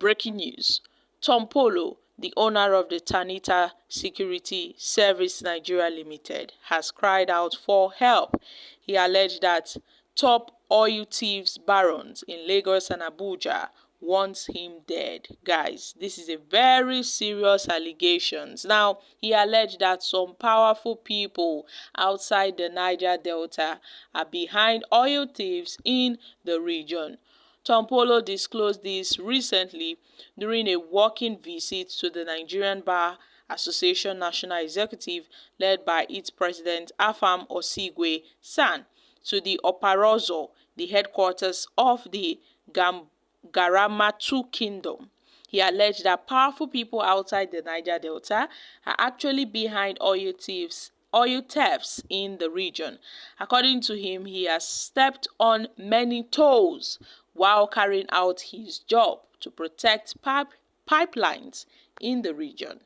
breaking news. Tompolo, the owner of the Tanita Security Service Nigeria Limited, has cried out for help. He alleged that top oil thieves barons in Lagos and Abuja wants him dead. Guys, this is a very serious allegations. Now, he alleged that some powerful people outside the Niger Delta are behind oil thieves in the region. Tompolo disclosed this recently during a walking visit to the Nigerian Bar Association National Executive led by its president Afam Osigwe San to the Oparozo, the headquarters of the Garamatu Kingdom. He alleged that powerful people outside the Niger Delta are actually behind oil thefts in the region. According to him, he has stepped on many toes while carrying out his job to protect pipelines in the region.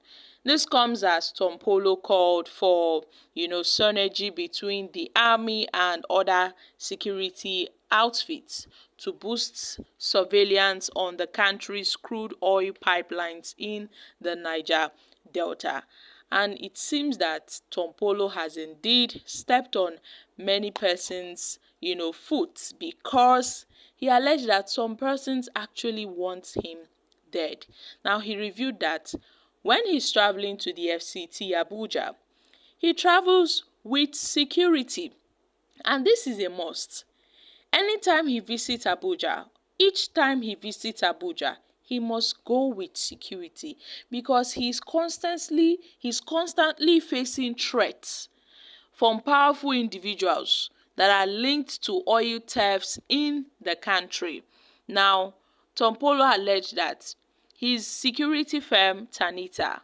This comes as Tompolo called for, synergy between the army and other security outfits to boost surveillance on the country's crude oil pipelines in the Niger Delta. And it seems that Tompolo has indeed stepped on many persons, foot, because he alleged that some persons actually want him dead. Now, he revealed that when he's traveling to the FCT Abuja, he travels with security. And this is a must. Anytime he visits Abuja, each time he visits Abuja, he must go with security because he's constantly facing threats from powerful individuals that are linked to oil thefts in the country. Now, Tompolo alleged that his security firm, Tanita,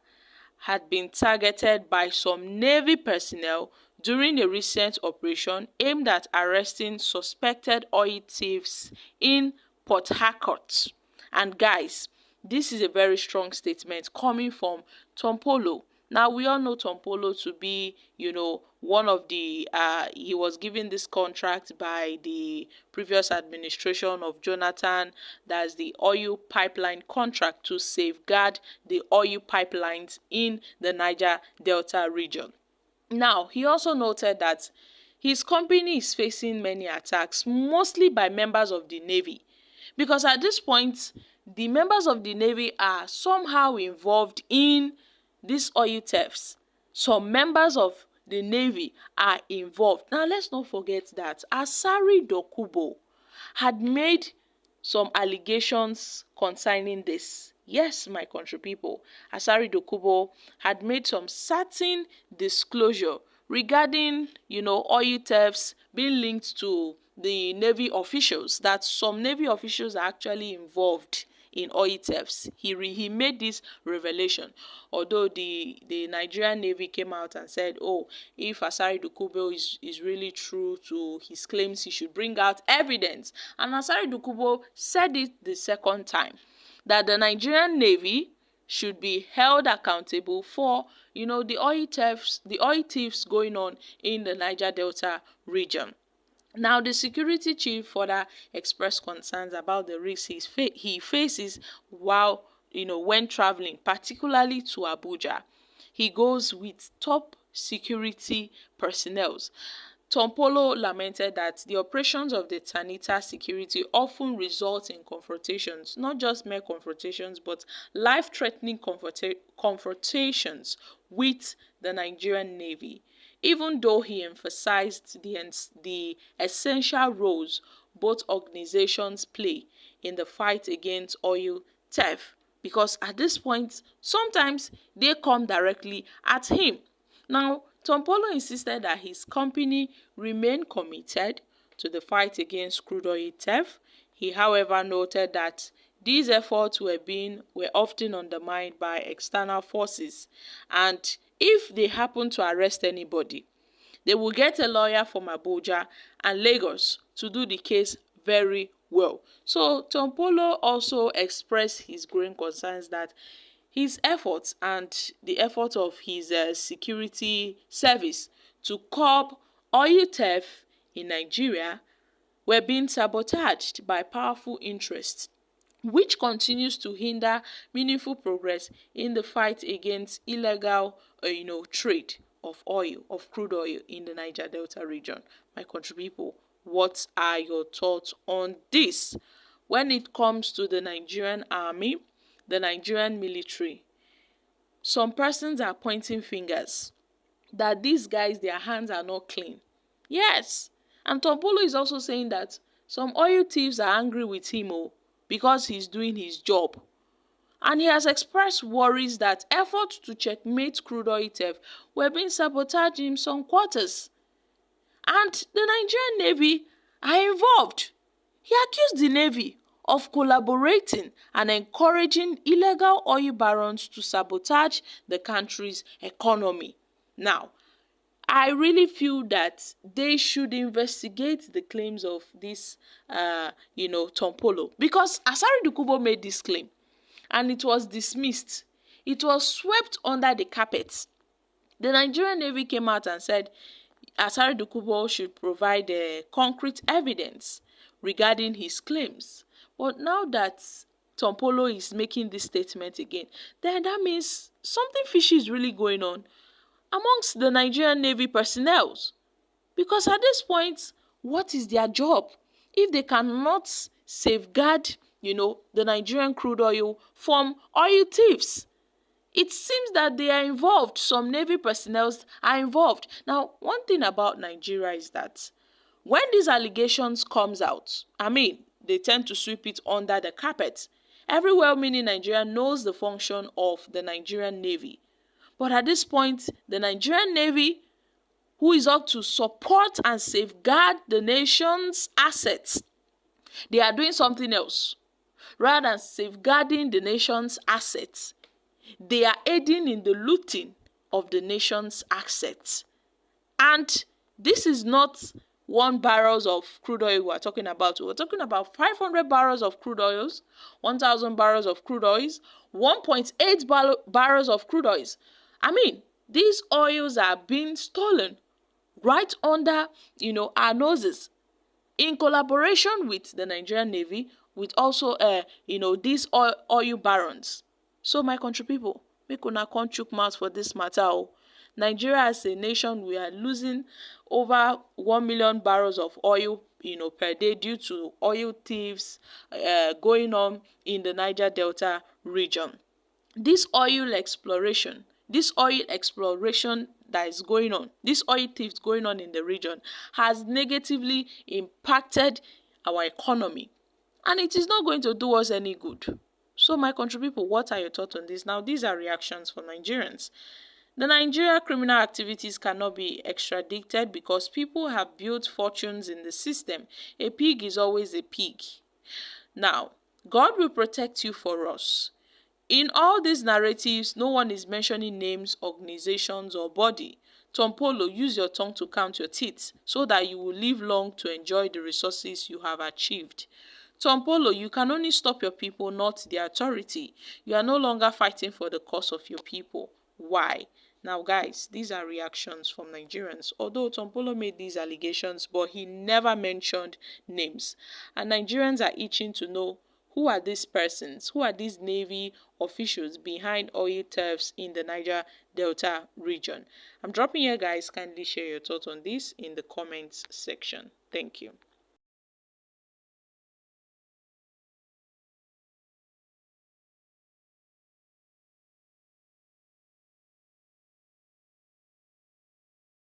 had been targeted by some Navy personnel during a recent operation aimed at arresting suspected oil thieves in Port Harcourt. And guys, this is a very strong statement coming from Tompolo. Now, we all know Tompolo to be, one of the, he was given this contract by the previous administration of Jonathan. That's the oil pipeline contract to safeguard the oil pipelines in the Niger Delta region. Now, he also noted that his company is facing many attacks, mostly by members of the Navy. Because at this point, the members of the Navy are somehow involved in these oil thefts. Some members of the Navy are involved. Now, let's not forget that Asari Dokubo had made some allegations concerning this. Yes, my country people, Asari Dokubo had made some certain disclosure regarding, oil thefts being linked to the Navy officials, that some Navy officials are actually involved in oil thefts. He made this revelation, although the Nigerian Navy came out and said, if Asari Dokubo is really true to his claims, he should bring out evidence. And Asari Dokubo said it the second time, that the Nigerian Navy should be held accountable for, the oil thefts going on in the Niger Delta region. Now, the security chief further expressed concerns about the risks he faces while, when traveling, particularly to Abuja. He goes with top security personnel. Tompolo lamented that the operations of the Tanita security often result in confrontations, not just mere confrontations, but life-threatening confrontations with the Nigerian Navy, even though he emphasized the essential roles both organizations play in the fight against oil theft, because at this point, sometimes they come directly at him. Now, Tompolo insisted that his company remain committed to the fight against crude oil theft. He, however, noted that these efforts were often undermined by external forces, and if they happen to arrest anybody, they will get a lawyer from Abuja and Lagos to do the case very well. So Tompolo also expressed his growing concerns that his efforts and the effort of his security service to curb oil theft in Nigeria were being sabotaged by powerful interests which continues to hinder meaningful progress in the fight against illegal trade of oil, of crude oil in the Niger Delta region. My country people, what are your thoughts on this? When it comes to the Nigerian army, the Nigerian military, some persons are pointing fingers that these guys, their hands are not clean. Yes, and Tompolo is also saying that some oil thieves are angry with him because he's doing his job. And he has expressed worries that efforts to checkmate crude oil theft were being sabotaged in some quarters. And the Nigerian Navy are involved. He accused the Navy of collaborating and encouraging illegal oil barons to sabotage the country's economy. Now, I really feel that they should investigate the claims of this, Tompolo, because Asari Dukubo made this claim and it was dismissed. It was swept under the carpet. The Nigerian Navy came out and said Asari Dukubo should provide concrete evidence regarding his claims. But now that Tompolo is making this statement again, then that means something fishy is really going on amongst the Nigerian Navy personnel. Because at this point, what is their job if they cannot safeguard, the Nigerian crude oil from oil thieves? It seems that they are involved. Some Navy personnel are involved. Now, one thing about Nigeria is that when these allegations comes out, they tend to sweep it under the carpet. Every well-meaning Nigerian knows the function of the Nigerian Navy. But at this point, the Nigerian Navy, who is up to support and safeguard the nation's assets, they are doing something else. Rather than safeguarding the nation's assets, they are aiding in the looting of the nation's assets. And this is not 1 barrels of crude oil we're talking about. We're talking about 500 barrels of crude oils, 1,000 barrels of crude oils, 1.8 barrels of crude oils. These oils are being stolen right under, our noses, in collaboration with the Nigerian Navy, with also, these oil barons. So, my country people, make una come chook mouth for this matter. Nigeria as a nation, we are losing over 1 million barrels of oil, per day due to oil thieves going on in the Niger Delta region. This oil exploration that is going on, this oil theft going on in the region has negatively impacted our economy, and it is not going to do us any good. So, my country people, what are your thoughts on this? Now, these are reactions from Nigerians. The Nigeria criminal activities cannot be extradited because people have built fortunes in the system. A pig is always a pig. Now, God will protect you for us. In all these narratives, no one is mentioning names, organizations, or body. Tompolo, use your tongue to count your teeth so that you will live long to enjoy the resources you have achieved. Tompolo, you can only stop your people, not the authority. You are no longer fighting for the cause of your people. Why? Now, guys, these are reactions from Nigerians. Although Tompolo made these allegations, but he never mentioned names. And Nigerians are itching to know, who are these persons? Who are these Navy officials behind oil thefts in the Niger Delta region? I'm dropping here, guys. Kindly share your thoughts on this in the comments section. Thank you.